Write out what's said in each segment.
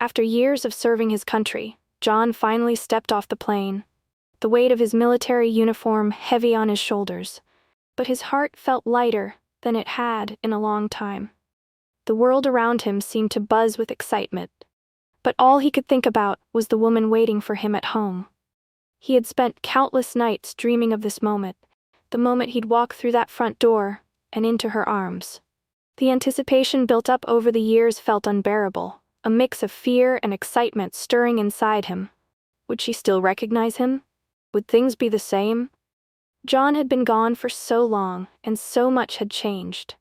After years of serving his country, John finally stepped off the plane, the weight of his military uniform heavy on his shoulders. But his heart felt lighter than it had in a long time. The world around him seemed to buzz with excitement, but all he could think about was the woman waiting for him at home. He had spent countless nights dreaming of this moment, the moment he'd walk through that front door and into her arms. The anticipation built up over the years felt unbearable, a mix of fear and excitement stirring inside him. Would she still recognize him? Would things be the same? John had been gone for so long, and so much had changed.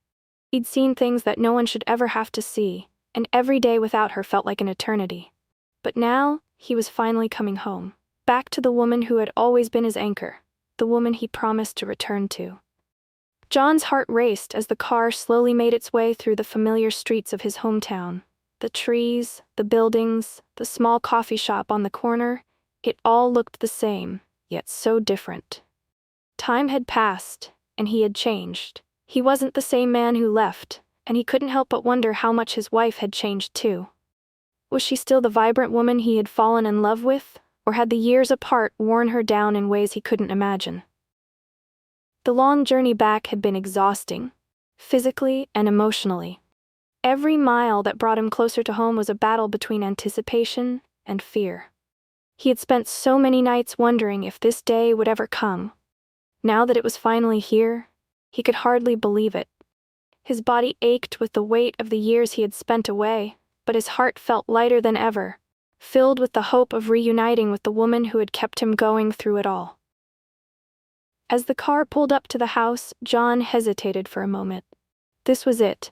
He'd seen things that no one should ever have to see, and every day without her felt like an eternity. But now, he was finally coming home, back to the woman who had always been his anchor, the woman he promised to return to. John's heart raced as the car slowly made its way through the familiar streets of his hometown. The trees, the buildings, the small coffee shop on the corner, it all looked the same, yet so different. Time had passed, and he had changed. He wasn't the same man who left, and he couldn't help but wonder how much his wife had changed too. Was she still the vibrant woman he had fallen in love with, or had the years apart worn her down in ways he couldn't imagine? The long journey back had been exhausting, physically and emotionally. Every mile that brought him closer to home was a battle between anticipation and fear. He had spent so many nights wondering if this day would ever come. Now that it was finally here, he could hardly believe it. His body ached with the weight of the years he had spent away, but his heart felt lighter than ever, filled with the hope of reuniting with the woman who had kept him going through it all. As the car pulled up to the house, John hesitated for a moment. This was it.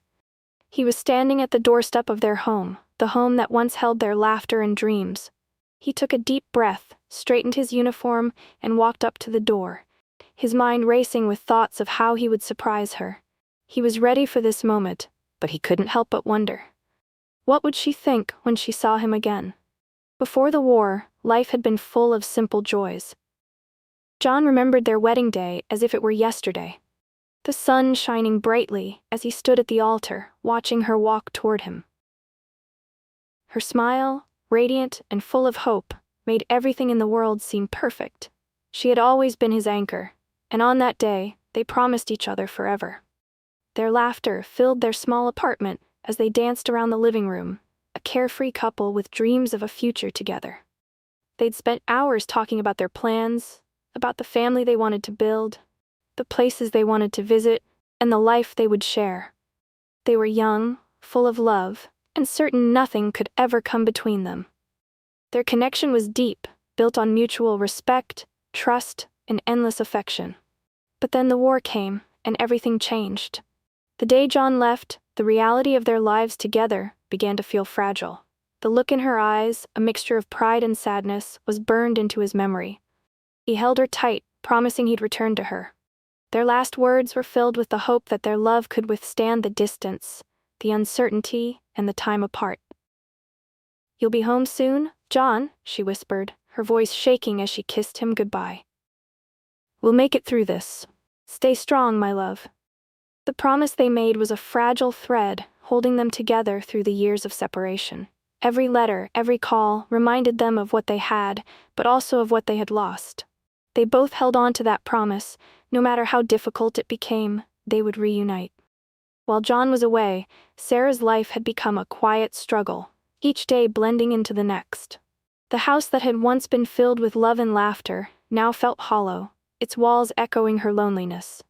He was standing at the doorstep of their home, the home that once held their laughter and dreams. He took a deep breath, straightened his uniform, and walked up to the door, his mind racing with thoughts of how he would surprise her. He was ready for this moment, but he couldn't help but wonder. What would she think when she saw him again? Before the war, life had been full of simple joys. John remembered their wedding day as if it were yesterday. The sun shining brightly as he stood at the altar, watching her walk toward him. Her smile, radiant and full of hope, made everything in the world seem perfect. She had always been his anchor, and on that day, they promised each other forever. Their laughter filled their small apartment as they danced around the living room, a carefree couple with dreams of a future together. They'd spent hours talking about their plans, about the family they wanted to build, the places they wanted to visit, and the life they would share. They were young, full of love, and certain nothing could ever come between them. Their connection was deep, built on mutual respect, trust, and endless affection. But then the war came, and everything changed. The day John left, the reality of their lives together began to feel fragile. The look in her eyes, a mixture of pride and sadness, was burned into his memory. He held her tight, promising he'd return to her. Their last words were filled with the hope that their love could withstand the distance, the uncertainty, and the time apart. "You'll be home soon, John?" she whispered, her voice shaking as she kissed him goodbye. "We'll make it through this. Stay strong, my love." The promise they made was a fragile thread, holding them together through the years of separation. Every letter, every call, reminded them of what they had, but also of what they had lost. They both held on to that promise. No matter how difficult it became, they would reunite. While John was away, Sarah's life had become a quiet struggle, each day blending into the next. The house that had once been filled with love and laughter now felt hollow, its walls echoing her loneliness.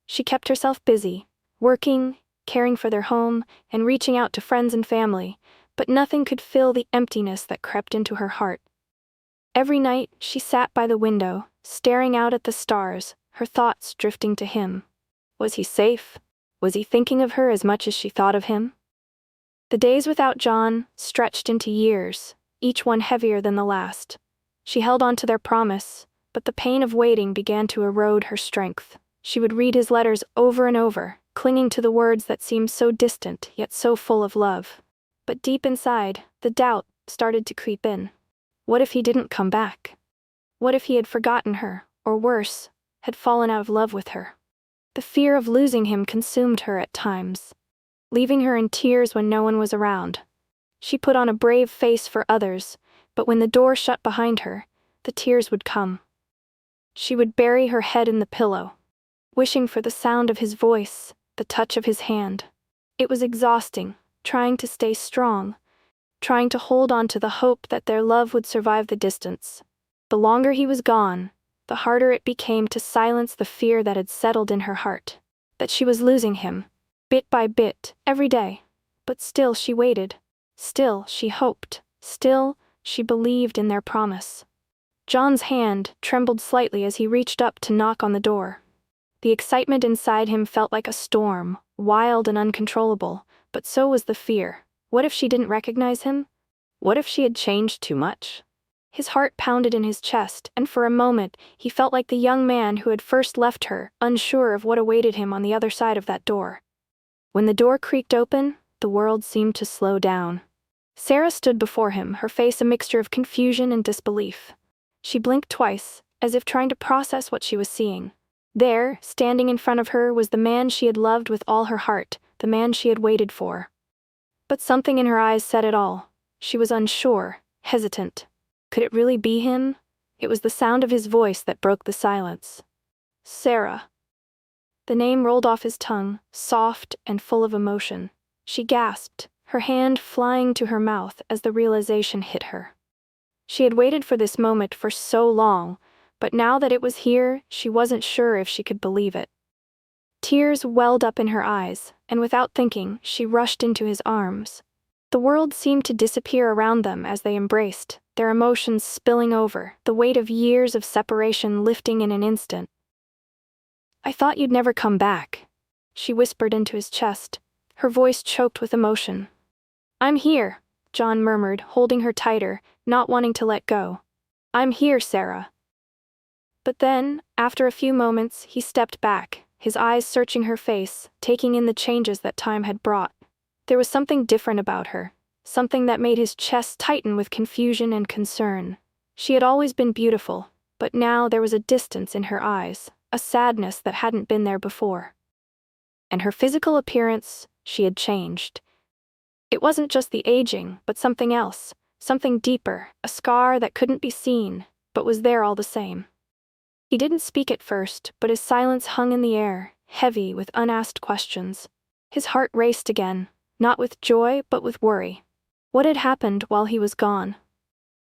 She kept herself busy, working, caring for their home, and reaching out to friends and family, but nothing could fill the emptiness that crept into her heart. Every night, she sat by the window, staring out at the stars, her thoughts drifting to him. Was he safe? Was he thinking of her as much as she thought of him? The days without John stretched into years, each one heavier than the last. She held on to their promise, but the pain of waiting began to erode her strength. She would read his letters over and over, clinging to the words that seemed so distant yet so full of love. But deep inside, the doubt started to creep in. What if he didn't come back? What if he had forgotten her, or worse, had fallen out of love with her? The fear of losing him consumed her at times, leaving her in tears when no one was around. She put on a brave face for others, but when the door shut behind her, the tears would come. She would bury her head in the pillow, wishing for the sound of his voice, the touch of his hand. It was exhausting, trying to stay strong, trying to hold on to the hope that their love would survive the distance. The longer he was gone, the harder it became to silence the fear that had settled in her heart, that she was losing him, bit by bit, every day. But still she waited. Still she hoped. Still she believed in their promise. John's hand trembled slightly as he reached up to knock on the door. The excitement inside him felt like a storm, wild and uncontrollable, but so was the fear. What if she didn't recognize him? What if she had changed too much? His heart pounded in his chest, and for a moment he felt like the young man who had first left her, unsure of what awaited him on the other side of that door. When the door creaked open, the world seemed to slow down. Sarah stood before him, her face a mixture of confusion and disbelief. She blinked twice, as if trying to process what she was seeing. There, standing in front of her, was the man she had loved with all her heart, the man she had waited for. But something in her eyes said it all. She was unsure, hesitant. Could it really be him? It was the sound of his voice that broke the silence. Sarah. The name rolled off his tongue, soft and full of emotion. She gasped, her hand flying to her mouth as the realization hit her. She had waited for this moment for so long, but now that it was here, she wasn't sure if she could believe it. Tears welled up in her eyes, and without thinking, she rushed into his arms. The world seemed to disappear around them as they embraced, their emotions spilling over, the weight of years of separation lifting in an instant. "I thought you'd never come back," she whispered into his chest, her voice choked with emotion. "I'm here," John murmured, holding her tighter, not wanting to let go. "I'm here, Sarah." But then, after a few moments, he stepped back, his eyes searching her face, taking in the changes that time had brought. There was something different about her, something that made his chest tighten with confusion and concern. She had always been beautiful, but now there was a distance in her eyes, a sadness that hadn't been there before. And her physical appearance, she had changed. It wasn't just the aging, but something else, something deeper, a scar that couldn't be seen, but was there all the same. He didn't speak at first, but his silence hung in the air, heavy with unasked questions. His heart raced again, not with joy but with worry. What had happened while he was gone?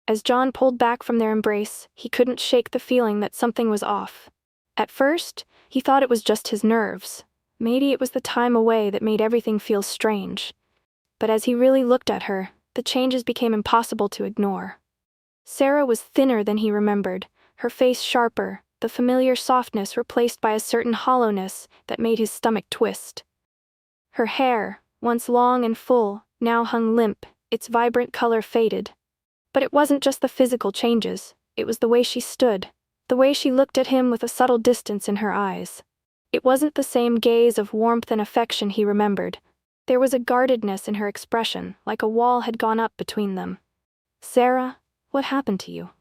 As John pulled back from their embrace, he couldn't shake the feeling that something was off. At first, he thought it was just his nerves. Maybe it was the time away that made everything feel strange. But as he really looked at her, the changes became impossible to ignore. Sarah was thinner than he remembered, her face sharper, the familiar softness replaced by a certain hollowness that made his stomach twist. Her hair, once long and full, now hung limp, its vibrant color faded. But it wasn't just the physical changes, it was the way she stood, the way she looked at him with a subtle distance in her eyes. It wasn't the same gaze of warmth and affection he remembered. There was a guardedness in her expression, like a wall had gone up between them. "Sarah, what happened to you?"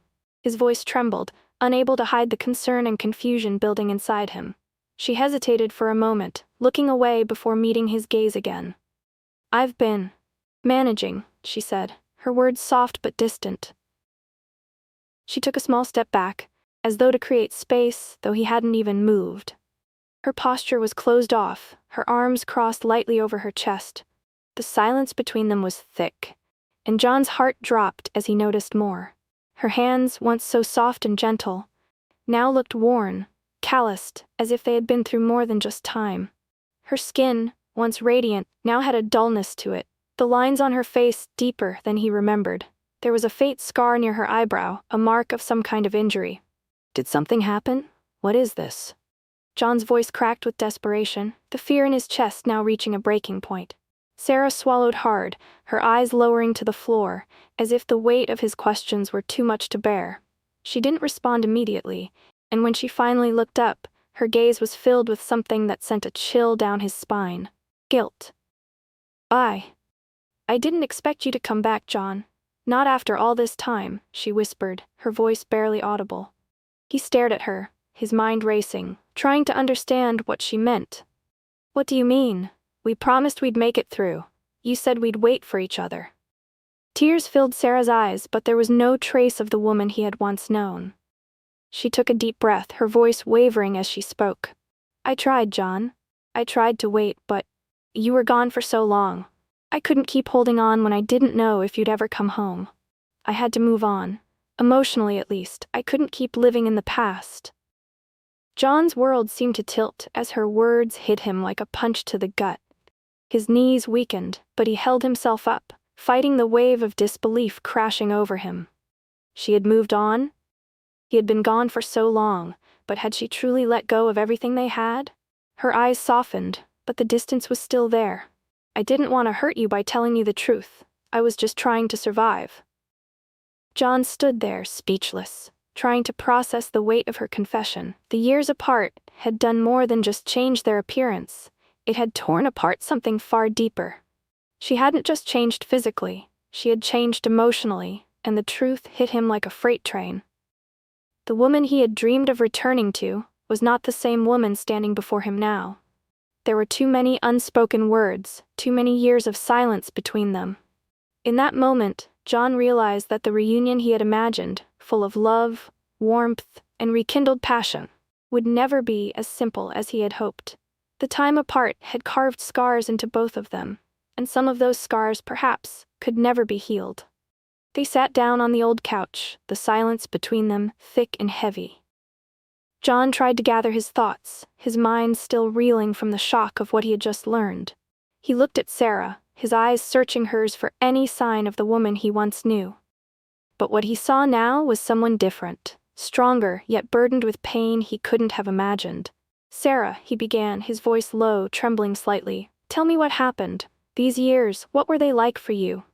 His voice trembled, unable to hide the concern and confusion building inside him. She hesitated for a moment, looking away before meeting his gaze again. "I've been managing," she said, her words soft but distant. She took a small step back, as though to create space, though he hadn't even moved. Her posture was closed off, her arms crossed lightly over her chest. The silence between them was thick, and John's heart dropped as he noticed more. Her hands, once so soft and gentle, now looked worn, calloused, as if they had been through more than just time. Her skin, once radiant, now had a dullness to it, the lines on her face deeper than he remembered. There was a faint scar near her eyebrow, a mark of some kind of injury. "Did something happen? What is this?" John's voice cracked with desperation, the fear in his chest now reaching a breaking point. Sarah swallowed hard, her eyes lowering to the floor, as if the weight of his questions were too much to bear. She didn't respond immediately, and when she finally looked up, her gaze was filled with something that sent a chill down his spine. Guilt. I didn't expect you to come back, John. Not after all this time," she whispered, her voice barely audible. He stared at her, his mind racing, trying to understand what she meant. "What do you mean? We promised we'd make it through. You said we'd wait for each other." Tears filled Sarah's eyes, but there was no trace of the woman he had once known. She took a deep breath, her voice wavering as she spoke. I tried, John. I tried to wait, but you were gone for so long. I couldn't keep holding on when I didn't know if you'd ever come home. I had to move on. Emotionally, at least. I couldn't keep living in the past. John's world seemed to tilt as her words hit him like a punch to the gut. His knees weakened, but he held himself up, fighting the wave of disbelief crashing over him. She had moved on? He had been gone for so long, but had she truly let go of everything they had? Her eyes softened, but the distance was still there. I didn't want to hurt you by telling you the truth. I was just trying to survive. John stood there, speechless, trying to process the weight of her confession. The years apart had done more than just change their appearance. It had torn apart something far deeper. She hadn't just changed physically, she had changed emotionally, and the truth hit him like a freight train. The woman he had dreamed of returning to was not the same woman standing before him now. There were too many unspoken words, too many years of silence between them. In that moment, John realized that the reunion he had imagined, full of love, warmth, and rekindled passion, would never be as simple as he had hoped. The time apart had carved scars into both of them, and some of those scars, perhaps, could never be healed. They sat down on the old couch, the silence between them thick and heavy. John tried to gather his thoughts, his mind still reeling from the shock of what he had just learned. He looked at Sarah, his eyes searching hers for any sign of the woman he once knew. But what he saw now was someone different, stronger, yet burdened with pain he couldn't have imagined. Sarah, he began, his voice low, trembling slightly. Tell me what happened. These years, what were they like for you?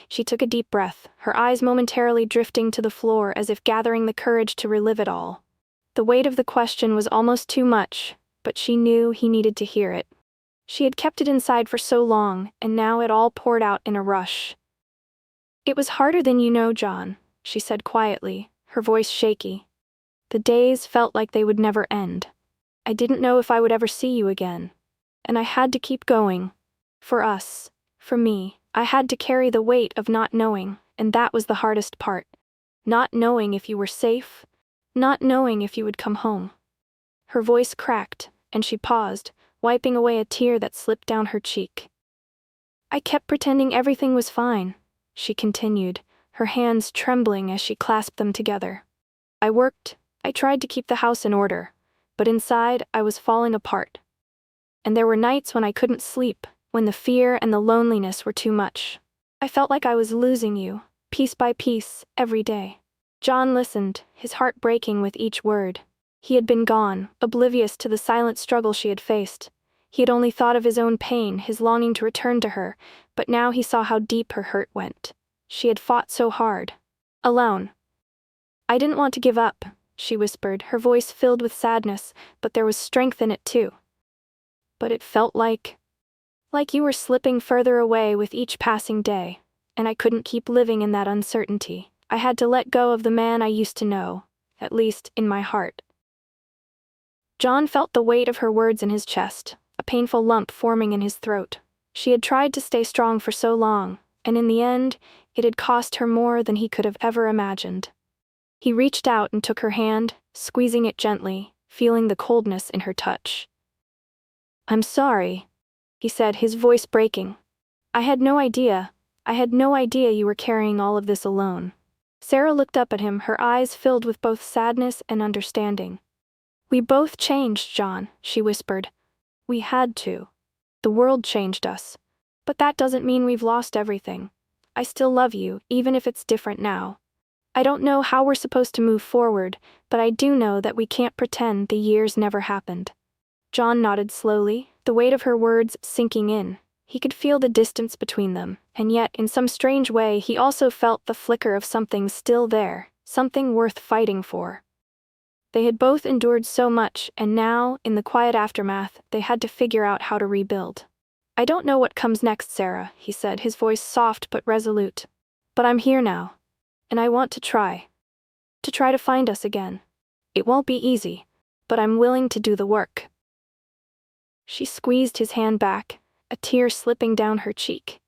She took a deep breath, her eyes momentarily drifting to the floor as if gathering the courage to relive it all. The weight of the question was almost too much, but she knew he needed to hear it. She had kept it inside for so long, and now it all poured out in a rush. It was harder than you know, John, she said quietly, her voice shaky. The days felt like they would never end. I didn't know if I would ever see you again. And I had to keep going. For us, for me, I had to carry the weight of not knowing, and that was the hardest part. Not knowing if you were safe, not knowing if you would come home. Her voice cracked, and she paused, wiping away a tear that slipped down her cheek. I kept pretending everything was fine, she continued, her hands trembling as she clasped them together. I worked, I tried to keep the house in order, but inside I was falling apart. And there were nights when I couldn't sleep, when the fear and the loneliness were too much. I felt like I was losing you, piece by piece, every day. John listened, his heart breaking with each word. He had been gone, oblivious to the silent struggle she had faced. He had only thought of his own pain, his longing to return to her, but now he saw how deep her hurt went. She had fought so hard. Alone. I didn't want to give up, she whispered, her voice filled with sadness, but there was strength in it too. But it felt like you were slipping further away with each passing day, and I couldn't keep living in that uncertainty. I had to let go of the man I used to know, at least in my heart. John felt the weight of her words in his chest, a painful lump forming in his throat. She had tried to stay strong for so long, and in the end, it had cost her more than he could have ever imagined. He reached out and took her hand, squeezing it gently, feeling the coldness in her touch. I'm sorry, he said, his voice breaking. I had no idea you were carrying all of this alone. Sarah looked up at him, her eyes filled with both sadness and understanding. We both changed, John, she whispered. We had to. The world changed us. But that doesn't mean we've lost everything. I still love you, even if it's different now. I don't know how we're supposed to move forward, but I do know that we can't pretend the years never happened. John nodded slowly, the weight of her words sinking in. He could feel the distance between them, and yet, in some strange way, he also felt the flicker of something still there, something worth fighting for. They had both endured so much, and now, in the quiet aftermath, they had to figure out how to rebuild. I don't know what comes next, Sarah, he said, his voice soft but resolute. But I'm here now, and I want to try to find us again. It won't be easy, but I'm willing to do the work. She squeezed his hand back, a tear slipping down her cheek.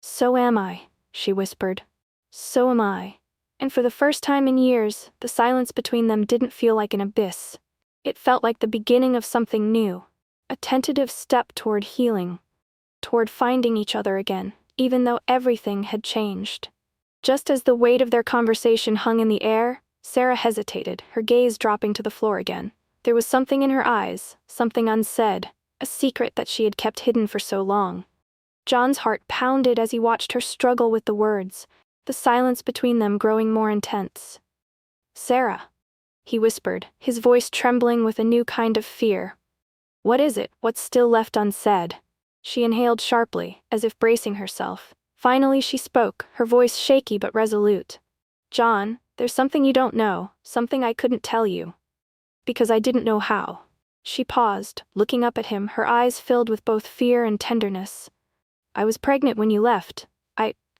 So am I. she whispered. So am I. And for the first time in years, the silence between them didn't feel like an abyss. It felt like the beginning of something new, a tentative step toward healing, toward finding each other again, even though everything had changed. Just as the weight of their conversation hung in the air, Sarah hesitated, her gaze dropping to the floor again. There was something in her eyes, something unsaid, a secret that she had kept hidden for so long. John's heart pounded as he watched her struggle with the words, the silence between them growing more intense. "Sarah," he whispered, his voice trembling with a new kind of fear. "What is it? What's still left unsaid?" She inhaled sharply, as if bracing herself. Finally she spoke, her voice shaky but resolute. "John, there's something you don't know, something I couldn't tell you. Because I didn't know how." She paused, looking up at him, her eyes filled with both fear and tenderness. "I was pregnant when you left.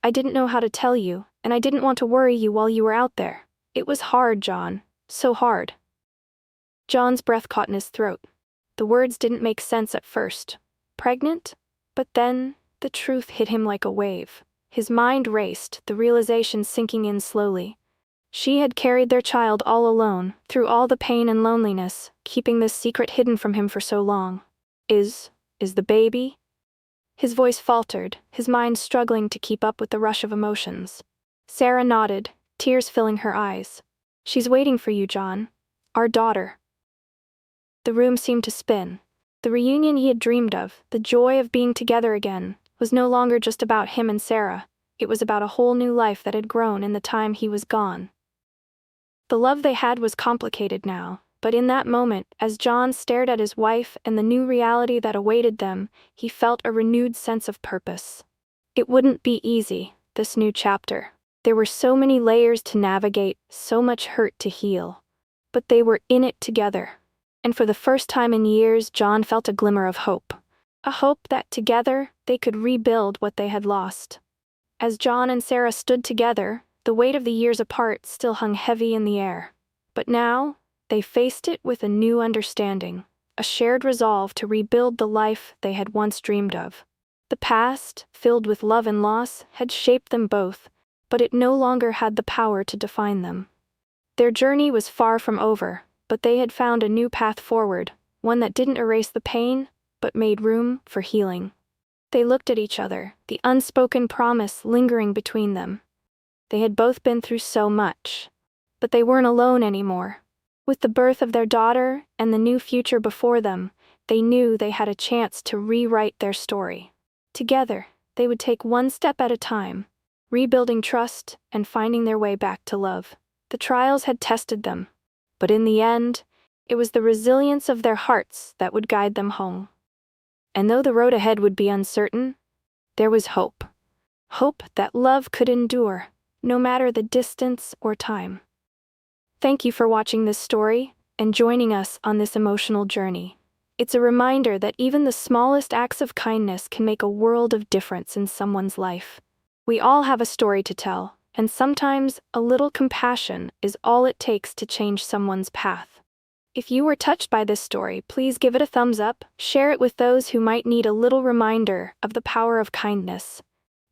I didn't know how to tell you, and I didn't want to worry you while you were out there. It was hard, John. So hard." John's breath caught in his throat. The words didn't make sense at first. Pregnant? But then, the truth hit him like a wave. His mind raced, the realization sinking in slowly. She had carried their child all alone, through all the pain and loneliness, keeping this secret hidden from him for so long. Is the baby? His voice faltered, his mind struggling to keep up with the rush of emotions. Sarah nodded, tears filling her eyes. "She's waiting for you, John. Our daughter." The room seemed to spin. The reunion he had dreamed of, the joy of being together again, was no longer just about him and Sarah. It was about a whole new life that had grown in the time he was gone. The love they had was complicated now, but in that moment, as John stared at his wife and the new reality that awaited them, he felt a renewed sense of purpose. It wouldn't be easy, this new chapter. There were so many layers to navigate, so much hurt to heal. But they were in it together. And for the first time in years, John felt a glimmer of hope. A hope that together, they could rebuild what they had lost. As John and Sarah stood together, the weight of the years apart still hung heavy in the air. But now, they faced it with a new understanding, a shared resolve to rebuild the life they had once dreamed of. The past, filled with love and loss, had shaped them both, but it no longer had the power to define them. Their journey was far from over, but they had found a new path forward, one that didn't erase the pain, but made room for healing. They looked at each other, the unspoken promise lingering between them. They had both been through so much, but they weren't alone anymore. With the birth of their daughter and the new future before them, they knew they had a chance to rewrite their story. Together, they would take one step at a time, rebuilding trust and finding their way back to love. The trials had tested them, but in the end, it was the resilience of their hearts that would guide them home. And though the road ahead would be uncertain, there was hope. Hope that love could endure, no matter the distance or time. Thank you for watching this story and joining us on this emotional journey. It's a reminder that even the smallest acts of kindness can make a world of difference in someone's life. We all have a story to tell, and sometimes a little compassion is all it takes to change someone's path. If you were touched by this story, please give it a thumbs up, share it with those who might need a little reminder of the power of kindness,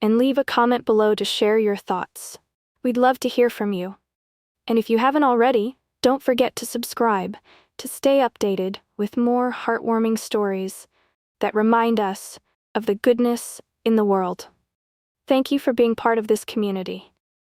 and leave a comment below to share your thoughts. We'd love to hear from you. And if you haven't already, don't forget to subscribe to stay updated with more heartwarming stories that remind us of the goodness in the world. Thank you for being part of this community.